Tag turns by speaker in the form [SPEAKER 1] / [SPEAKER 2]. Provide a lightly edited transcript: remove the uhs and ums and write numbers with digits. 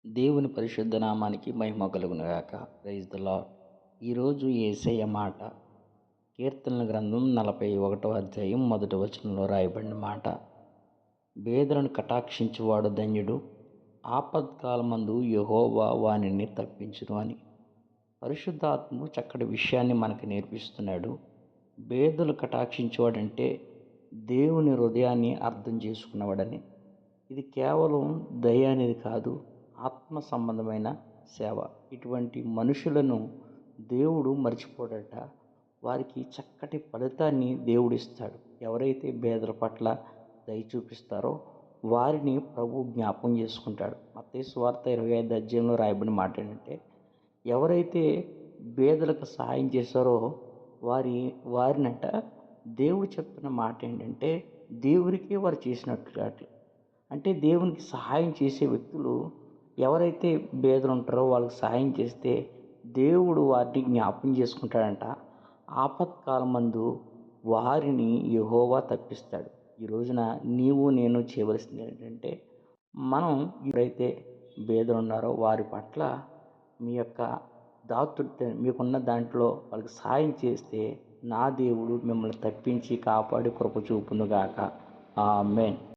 [SPEAKER 1] దేవుని పరిశుద్ధ నామానికి మహిమ కలుగునుగాక. Praise the Lord. ఈరోజు యేసయ్య మాట కీర్తనల గ్రంథం 41వ అధ్యాయం మొదటి వచనంలో రాయబడిన మాట. పేదలను కటాక్షించువాడు ధన్యుడు, ఆపత్కాలమందు యెహోవా వానిని తప్పించును అని. పరిశుద్ధాత్ముడు చక్కటి విషయాన్ని మనకు నేర్పిస్తున్నాడు. పేదలు కటాక్షించేవాడంటే దేవుని హృదయాన్ని అర్థం చేసుకున్నవాడని. ఇది కేవలం దయ అనేది కాదు, ఆత్మ సంబంధమైన సేవ. ఇటువంటి మనుషులను దేవుడు మర్చిపోడట. వారికి చక్కటి ఫలితాన్ని దేవుడిస్తాడు. ఎవరైతే పేదల పట్ల దయ చూపిస్తారో వారిని ప్రభు జ్ఞాపకం చేసుకుంటాడు. మత్తయి సువార్త 25 అధ్యాయంలో రాయబడిన మాట ఏంటంటే, ఎవరైతే పేదలకు సహాయం చేశారో వారినట దేవుడు చెప్తున్న మాట ఏంటంటే, దేవుడికి వారు చేసినట్లు. అంటే దేవునికి సహాయం చేసే వ్యక్తులు ఎవరైతే పేదలు ఉంటారో వాళ్ళకి సహాయం చేస్తే దేవుడు వారిని జ్ఞాపకం చేసుకుంటాడంట. ఆపత్కాలమందు వారిని యెహోవా తప్పిస్తాడు. ఈ రోజున నీవు నేను చేయవలసింది ఏంటంటే, మనం ఎవరైతే పేదలు ఉన్నారో వారి పట్ల మీ యొక్క దాతృత్వం మీకున్న దాంట్లో వాళ్ళకి సహాయం చేస్తే నా దేవుడు మిమ్మల్ని తప్పించి కాపాడి కృప చూపునుగాక. ఆమేన్.